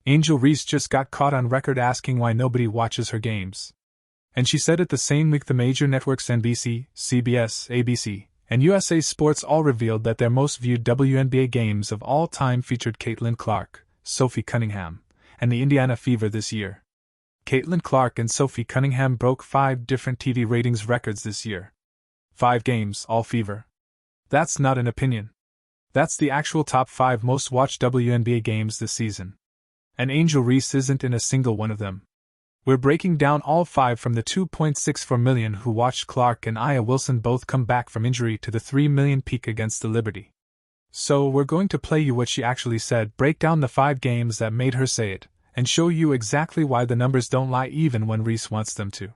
Angel Reese just got caught on record asking why nobody watches her games. And she said it the same week the major networks NBC, CBS, ABC, and USA Sports all revealed that their most viewed WNBA games of all time featured Caitlin Clark, Sophie Cunningham, and the Indiana Fever this year. Caitlin Clark and Sophie Cunningham broke 5 different TV ratings records this year. 5 games, all Fever. That's not an opinion. That's the actual top 5 most watched WNBA games this season. And Angel Reese isn't in a single one of them. We're breaking down all 5 from the 2.64 million who watched Clark and Aya Wilson both come back from injury to the 3 million peak against the Liberty. So we're going to play you what she actually said, break down the 5 games that made her say it, and show you exactly why the numbers don't lie even when Reese wants them to.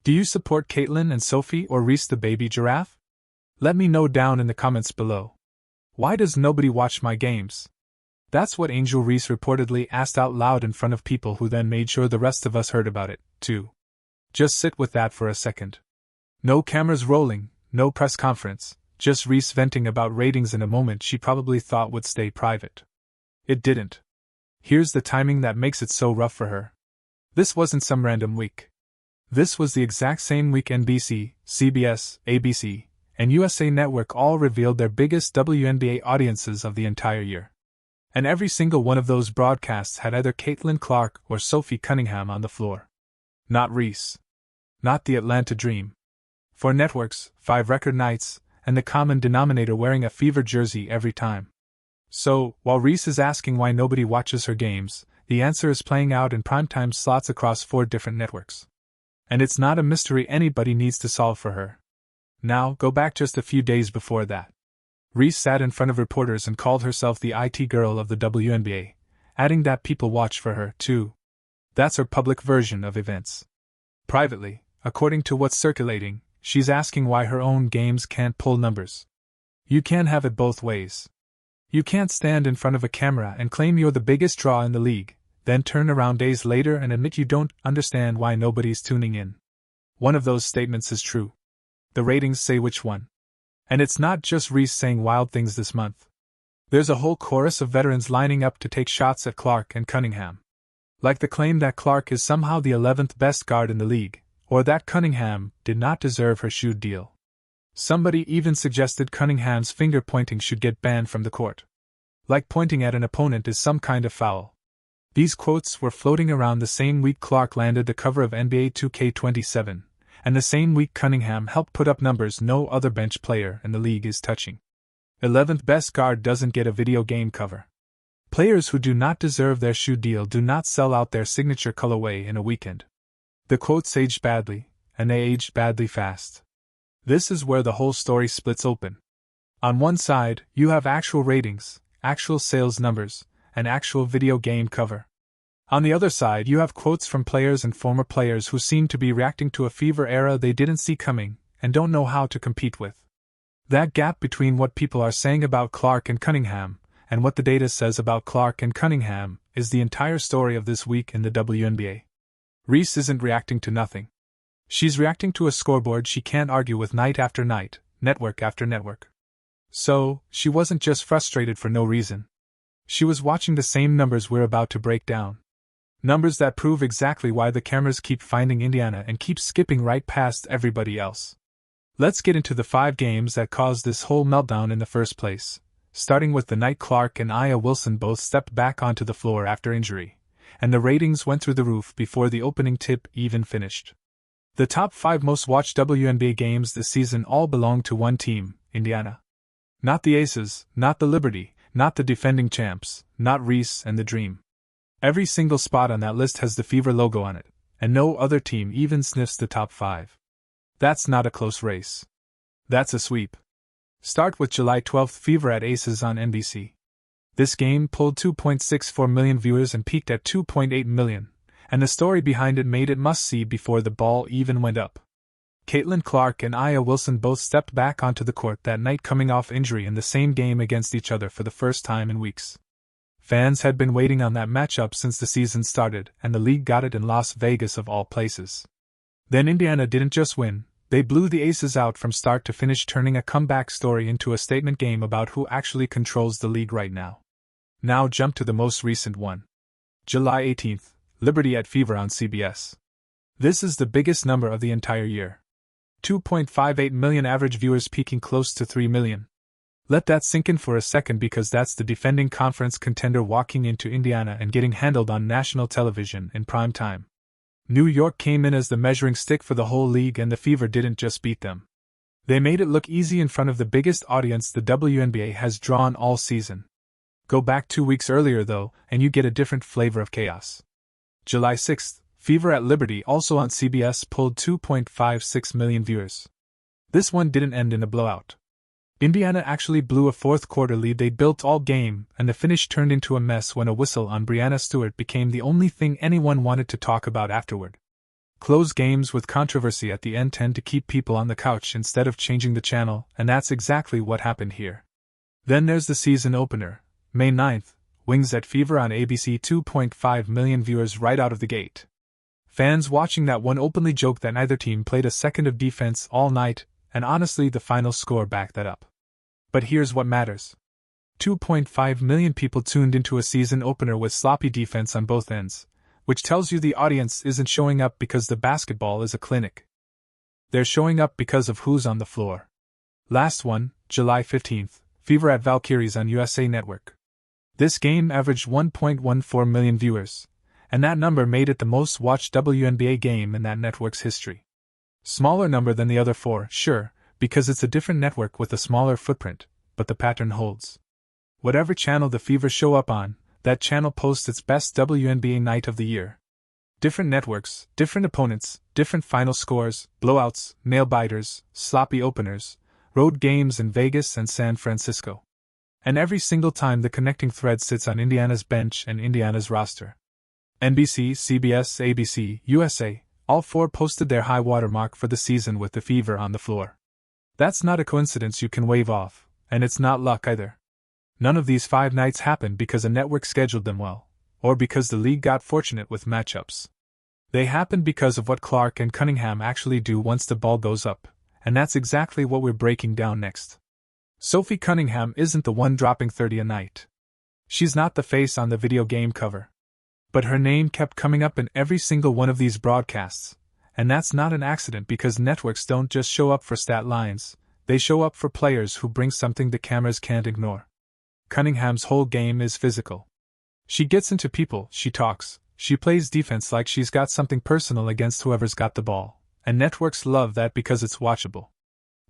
Do you support Caitlin and Sophie or Reese the baby giraffe? Let me know down in the comments below. Why does nobody watch my games? That's what Angel Reese reportedly asked out loud in front of people who then made sure the rest of us heard about it, too. Just sit with that for a second. No cameras rolling, no press conference, just Reese venting about ratings in a moment she probably thought would stay private. It didn't. Here's the timing that makes it so rough for her. This wasn't some random week. This was the exact same week NBC, CBS, ABC, and USA Network all revealed their biggest WNBA audiences of the entire year. And every single one of those broadcasts had either Caitlin Clark or Sophie Cunningham on the floor. Not Reese. Not the Atlanta Dream. 4 networks, 5 record nights, and the common denominator wearing a Fever jersey every time. So, while Reese is asking why nobody watches her games, the answer is playing out in primetime slots across 4 different networks. And it's not a mystery anybody needs to solve for her. Now, go back just a few days before that. Reese sat in front of reporters and called herself the IT girl of the WNBA, adding that people watch for her, too. That's her public version of events. Privately, according to what's circulating, she's asking why her own games can't pull numbers. You can't have it both ways. You can't stand in front of a camera and claim you're the biggest draw in the league, then turn around days later and admit you don't understand why nobody's tuning in. One of those statements is true. The ratings say which one. And it's not just Reese saying wild things this month. There's a whole chorus of veterans lining up to take shots at Clark and Cunningham. Like the claim that Clark is somehow the 11th best guard in the league, or that Cunningham did not deserve her shoe deal. Somebody even suggested Cunningham's finger-pointing should get banned from the court. Like pointing at an opponent is some kind of foul. These quotes were floating around the same week Clark landed the cover of NBA 2K27. And the same week Cunningham helped put up numbers no other bench player in the league is touching. 11th best guard doesn't get a video game cover. Players who do not deserve their shoe deal do not sell out their signature colorway in a weekend. The quotes aged badly, and they aged badly fast. This is where the whole story splits open. On one side, you have actual ratings, actual sales numbers, and actual video game cover. On the other side, you have quotes from players and former players who seem to be reacting to a Fever era they didn't see coming and don't know how to compete with. That gap between what people are saying about Clark and Cunningham and what the data says about Clark and Cunningham is the entire story of this week in the WNBA. Reese isn't reacting to nothing. She's reacting to a scoreboard she can't argue with night after night, network after network. So, she wasn't just frustrated for no reason. She was watching the same numbers we're about to break down. Numbers that prove exactly why the cameras keep finding Indiana and keep skipping right past everybody else. Let's get into the 5 games that caused this whole meltdown in the first place, starting with the night Clark and Aya Wilson both stepped back onto the floor after injury, and the ratings went through the roof before the opening tip even finished. The top 5 most watched WNBA games this season all belong to one team, Indiana. Not the Aces, not the Liberty, not the defending champs, not Reese and the Dream. Every single spot on that list has the Fever logo on it, and no other team even sniffs the top 5. That's not a close race. That's a sweep. Start with July 12th Fever at Aces on NBC. This game pulled 2.64 million viewers and peaked at 2.8 million, and the story behind it made it must-see before the ball even went up. Caitlin Clark and Aya Wilson both stepped back onto the court that night coming off injury in the same game against each other for the first time in weeks. Fans had been waiting on that matchup since the season started, and the league got it in Las Vegas of all places. Then Indiana didn't just win, they blew the Aces out from start to finish, turning a comeback story into a statement game about who actually controls the league right now. Now jump to the most recent one. July 18th, Liberty at Fever on CBS. This is the biggest number of the entire year. 2.58 million average viewers, peaking close to 3 million. Let that sink in for a second, because that's the defending conference contender walking into Indiana and getting handled on national television in prime time. New York came in as the measuring stick for the whole league, and the Fever didn't just beat them. They made it look easy in front of the biggest audience the WNBA has drawn all season. Go back 2 weeks earlier, though, and you get a different flavor of chaos. July 6th, Fever at Liberty, also on CBS, pulled 2.56 million viewers. This one didn't end in a blowout. Indiana actually blew a fourth-quarter lead they'd built all game, and the finish turned into a mess when a whistle on Breanna Stewart became the only thing anyone wanted to talk about afterward. Close games with controversy at the end tend to keep people on the couch instead of changing the channel, and that's exactly what happened here. Then there's the season opener, May 9th, Wings at Fever on ABC, 2.5 million viewers right out of the gate. Fans watching that one openly joked that neither team played a second of defense all night, and honestly the final score backed that up. But here's what matters. 2.5 million people tuned into a season opener with sloppy defense on both ends, which tells you the audience isn't showing up because the basketball is a clinic. They're showing up because of who's on the floor. Last one, July 15th, Fever at Valkyries on USA Network. This game averaged 1.14 million viewers, and that number made it the most watched WNBA game in that network's history. Smaller number than the other four, sure, because it's a different network with a smaller footprint, but the pattern holds. Whatever channel the Fever show up on, that channel posts its best WNBA night of the year. Different networks, different opponents, different final scores, blowouts, nail-biters, sloppy openers, road games in Vegas and San Francisco. And every single time the connecting thread sits on Indiana's bench and Indiana's roster. NBC, CBS, ABC, USA, all four posted their high water mark for the season with the Fever on the floor. That's not a coincidence you can wave off, and it's not luck either. None of these 5 nights happened because a network scheduled them well, or because the league got fortunate with matchups. They happened because of what Clark and Cunningham actually do once the ball goes up, and that's exactly what we're breaking down next. Sophie Cunningham isn't the one dropping 30 a night. She's not the face on the video game cover. But her name kept coming up in every single one of these broadcasts, and that's not an accident, because networks don't just show up for stat lines, they show up for players who bring something the cameras can't ignore. Cunningham's whole game is physical. She gets into people, she talks, she plays defense like she's got something personal against whoever's got the ball, and networks love that because it's watchable.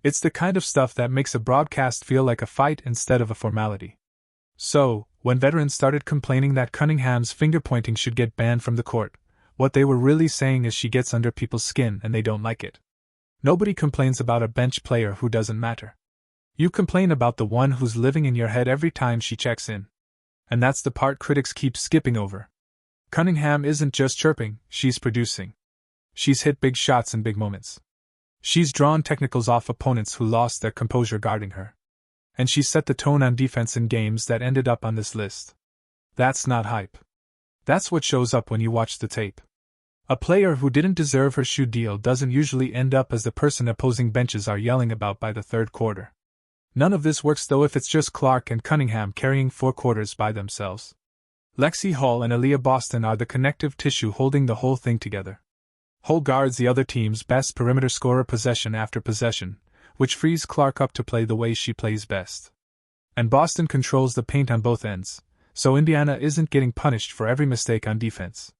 It's the kind of stuff that makes a broadcast feel like a fight instead of a formality. So, when veterans started complaining that Cunningham's finger-pointing should get banned from the court, what they were really saying is she gets under people's skin and they don't like it. Nobody complains about a bench player who doesn't matter. You complain about the one who's living in your head every time she checks in. And that's the part critics keep skipping over. Cunningham isn't just chirping, she's producing. She's hit big shots in big moments. She's drawn technicals off opponents who lost their composure guarding her. And she set the tone on defense in games that ended up on this list. That's not hype. That's what shows up when you watch the tape. A player who didn't deserve her shoe deal doesn't usually end up as the person opposing benches are yelling about by the third quarter. None of this works though if it's just Clark and Cunningham carrying 4 quarters by themselves. Lexi Hall and Aaliyah Boston are the connective tissue holding the whole thing together. Hall guards the other team's best perimeter scorer possession after possession, which frees Clark up to play the way she plays best. And Boston controls the paint on both ends, so Indiana isn't getting punished for every mistake on defense.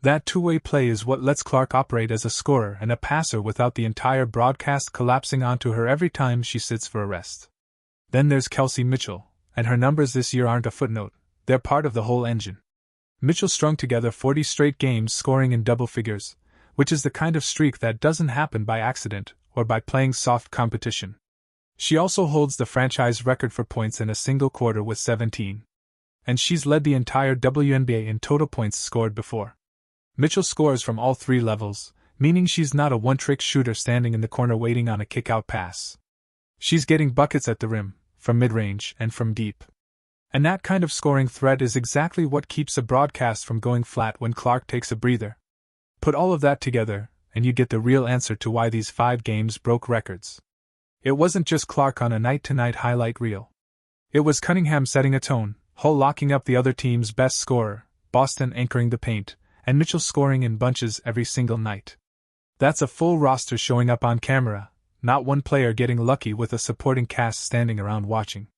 That two-way play is what lets Clark operate as a scorer and a passer without the entire broadcast collapsing onto her every time she sits for a rest. Then there's Kelsey Mitchell, and her numbers this year aren't a footnote, they're part of the whole engine. Mitchell strung together 40 straight games scoring in double figures, which is the kind of streak that doesn't happen by accident or by playing soft competition. She also holds the franchise record for points in a single quarter with 17. And she's led the entire WNBA in total points scored before. Mitchell scores from all 3 levels, meaning she's not a one-trick shooter standing in the corner waiting on a kick-out pass. She's getting buckets at the rim, from mid-range, and from deep. And that kind of scoring threat is exactly what keeps a broadcast from going flat when Clark takes a breather. Put all of that together, and you get the real answer to why these 5 games broke records. It wasn't just Clark on a night-to-night highlight reel. It was Cunningham setting a tone, Hull locking up the other team's best scorer, Boston anchoring the paint, and Mitchell scoring in bunches every single night. That's a full roster showing up on camera, not one player getting lucky with a supporting cast standing around watching.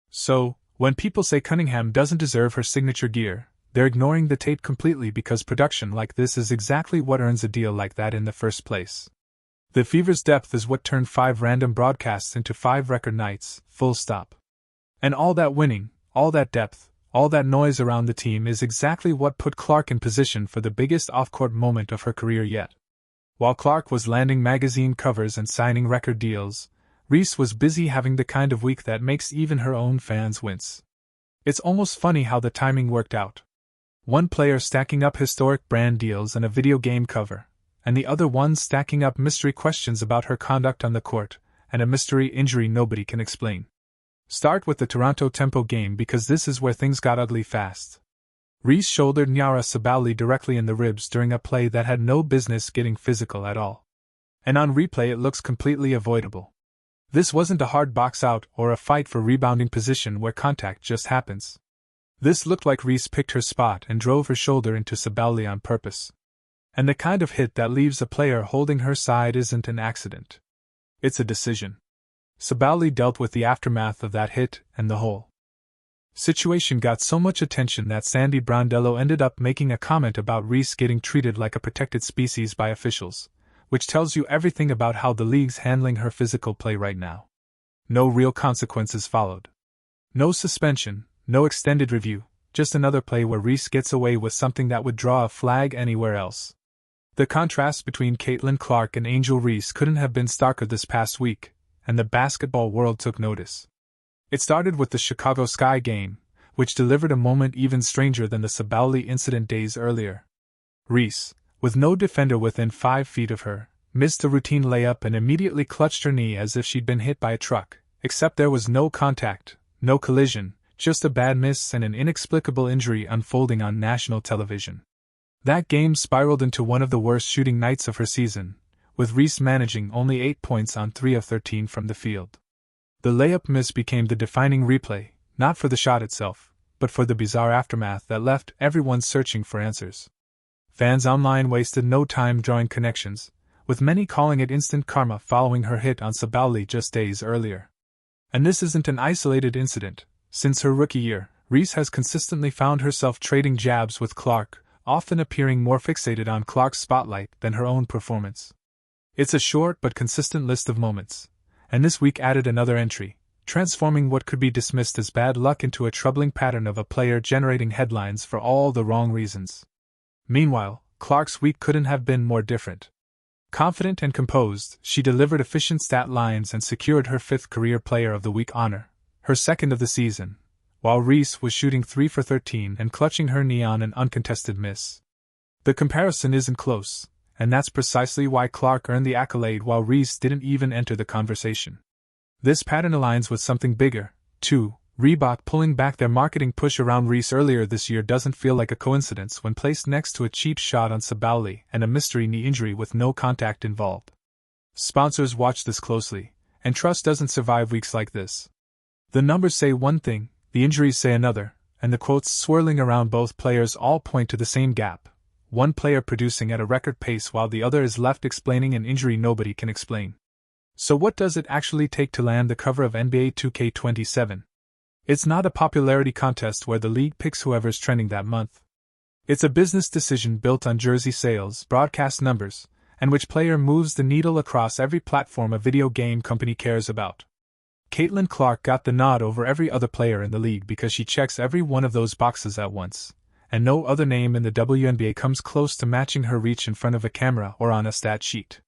So, when people say Cunningham doesn't deserve her signature gear, they're ignoring the tape completely because production like this is exactly what earns a deal like that in the first place. The Fever's depth is what turned 5 random broadcasts into 5 record nights, full stop. And all that winning, all that depth, all that noise around the team is exactly what put Clark in position for the biggest off-court moment of her career yet. While Clark was landing magazine covers and signing record deals, Reese was busy having the kind of week that makes even her own fans wince. It's almost funny how the timing worked out. One player stacking up historic brand deals and a video game cover, and the other one stacking up mystery questions about her conduct on the court, and a mystery injury nobody can explain. Start with the Toronto Tempo game because this is where things got ugly fast. Reese shouldered Nyara Sabally directly in the ribs during a play that had no business getting physical at all. And on replay it looks completely avoidable. This wasn't a hard box out or a fight for rebounding position where contact just happens. This looked like Reese picked her spot and drove her shoulder into Sabally on purpose. And the kind of hit that leaves a player holding her side isn't an accident. It's a decision. Sabally dealt with the aftermath of that hit, and the whole situation got so much attention that Sandy Brondello ended up making a comment about Reese getting treated like a protected species by officials, which tells you everything about how the league's handling her physical play right now. No real consequences followed. No suspension, no extended review, just another play where Reese gets away with something that would draw a flag anywhere else. The contrast between Caitlin Clark and Angel Reese couldn't have been starker this past week, and the basketball world took notice. It started with the Chicago Sky game, which delivered a moment even stranger than the Sabally incident days earlier. Reese, with no defender within 5 feet of her, missed a routine layup and immediately clutched her knee as if she'd been hit by a truck, except there was no contact, no collision, just a bad miss and an inexplicable injury unfolding on national television. That game spiraled into one of the worst shooting nights of her season, with Reese managing only 8 points on 3 of 13 from the field. The layup miss became the defining replay, not for the shot itself, but for the bizarre aftermath that left everyone searching for answers. Fans online wasted no time drawing connections, with many calling it instant karma following her hit on Sabally just days earlier. And this isn't an isolated incident. Since her rookie year, Reese has consistently found herself trading jabs with Clark, often appearing more fixated on Clark's spotlight than her own performance. It's a short but consistent list of moments, and this week added another entry, transforming what could be dismissed as bad luck into a troubling pattern of a player generating headlines for all the wrong reasons. Meanwhile, Clark's week couldn't have been more different. Confident and composed, she delivered efficient stat lines and secured her 5th Career Player of the Week honor, her 2nd of the season, while Reese was shooting 3 for 13 and clutching her knee on an uncontested miss. The comparison isn't close, and that's precisely why Clark earned the accolade while Reese didn't even enter the conversation. This pattern aligns with something bigger, too. Reebok pulling back their marketing push around Reese earlier this year doesn't feel like a coincidence when placed next to a cheap shot on Sabally and a mystery knee injury with no contact involved. Sponsors watch this closely, and trust doesn't survive weeks like this. The numbers say one thing, the injuries say another, and the quotes swirling around both players all point to the same gap. One player producing at a record pace while the other is left explaining an injury nobody can explain. So what does it actually take to land the cover of NBA 2K27? It's not a popularity contest where the league picks whoever's trending that month. It's a business decision built on jersey sales, broadcast numbers, and which player moves the needle across every platform a video game company cares about. Caitlin Clark got the nod over every other player in the league because she checks every one of those boxes at once, and no other name in the WNBA comes close to matching her reach in front of a camera or on a stat sheet.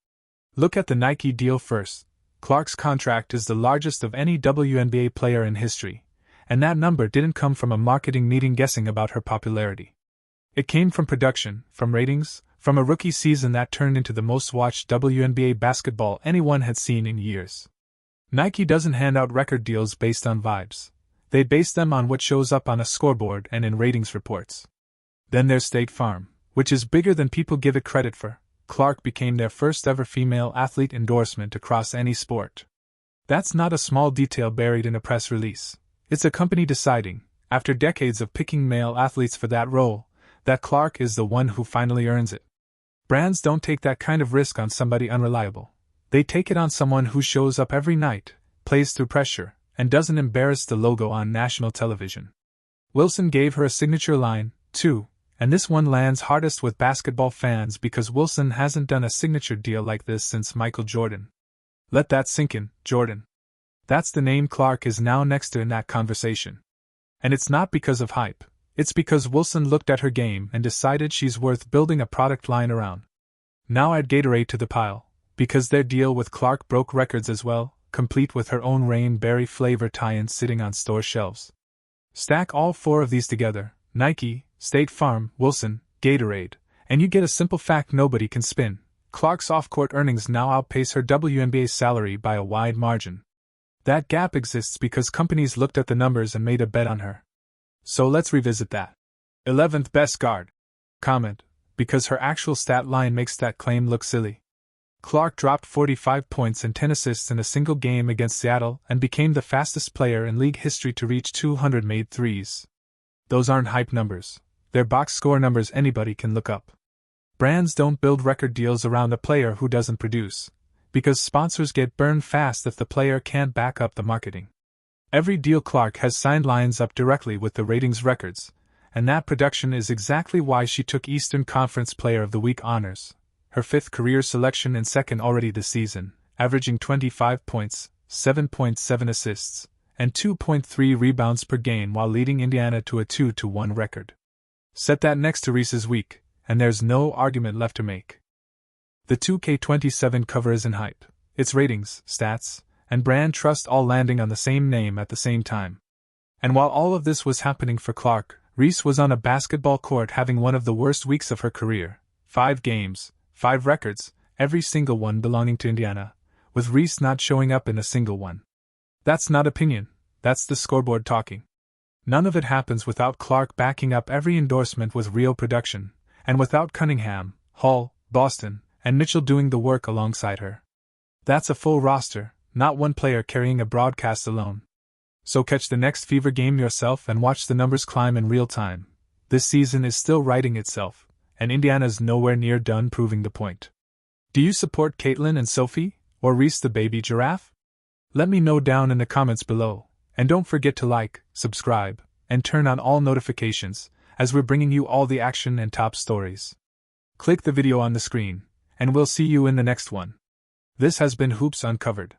Look at the Nike deal first. Clark's contract is the largest of any WNBA player in history, and that number didn't come from a marketing meeting guessing about her popularity. It came from production, from ratings, from a rookie season that turned into the most watched WNBA basketball anyone had seen in years. Nike doesn't hand out record deals based on vibes. They base them on what shows up on a scoreboard and in ratings reports. Then there's State Farm, which is bigger than people give it credit for. Clark became their first ever female athlete endorsement across any sport. That's not a small detail buried in a press release. It's a company deciding, after decades of picking male athletes for that role, that Clark is the one who finally earns it. Brands don't take that kind of risk on somebody unreliable. They take it on someone who shows up every night, plays through pressure, and doesn't embarrass the logo on national television. Wilson gave her a signature line, too, and this one lands hardest with basketball fans because Wilson hasn't done a signature deal like this since Michael Jordan. Let that sink in, Jordan. That's the name Clark is now next to in that conversation. And it's not because of hype, it's because Wilson looked at her game and decided she's worth building a product line around. Now add Gatorade to the pile, because their deal with Clark broke records as well, complete with her own rain-berry flavor tie-in sitting on store shelves. Stack all four of these together, Nike, State Farm, Wilson, Gatorade, and you get a simple fact nobody can spin. Clark's off-court earnings now outpace her WNBA salary by a wide margin. That gap exists because companies looked at the numbers and made a bet on her. So let's revisit that. 11th best guard. Comment, because her actual stat line makes that claim look silly. Clark dropped 45 points and 10 assists in a single game against Seattle and became the fastest player in league history to reach 200 made threes. Those aren't hype numbers. They're box score numbers anybody can look up. Brands don't build record deals around a player who doesn't produce, because sponsors get burned fast if the player can't back up the marketing. Every deal Clark has signed lines up directly with the ratings records, and that production is exactly why she took Eastern Conference Player of the Week honors, her 5th career selection and 2nd already this season, averaging 25 points, 7.7 assists, and 2.3 rebounds per game while leading Indiana to a 2-1 record. Set that next to Reese's week, and there's no argument left to make. The 2K27 cover isn't hype, it's ratings, stats, and brand trust all landing on the same name at the same time. And while all of this was happening for Clark, Reese was on a basketball court having one of the worst weeks of her career. 5 games, 5 records, every single one belonging to Indiana, with Reese not showing up in a single one. That's not opinion, that's the scoreboard talking. None of it happens without Clark backing up every endorsement with real production, and without Cunningham, Hall, Boston, and Mitchell doing the work alongside her. That's a full roster, not one player carrying a broadcast alone. So catch the next Fever game yourself and watch the numbers climb in real time. This season is still writing itself, and Indiana's nowhere near done proving the point. Do you support Caitlin and Sophie, or Reese the baby giraffe? Let me know down in the comments below, and don't forget to like, subscribe, and turn on all notifications, as we're bringing you all the action and top stories. Click the video on the screen, and we'll see you in the next one. This has been Hoops Uncovered.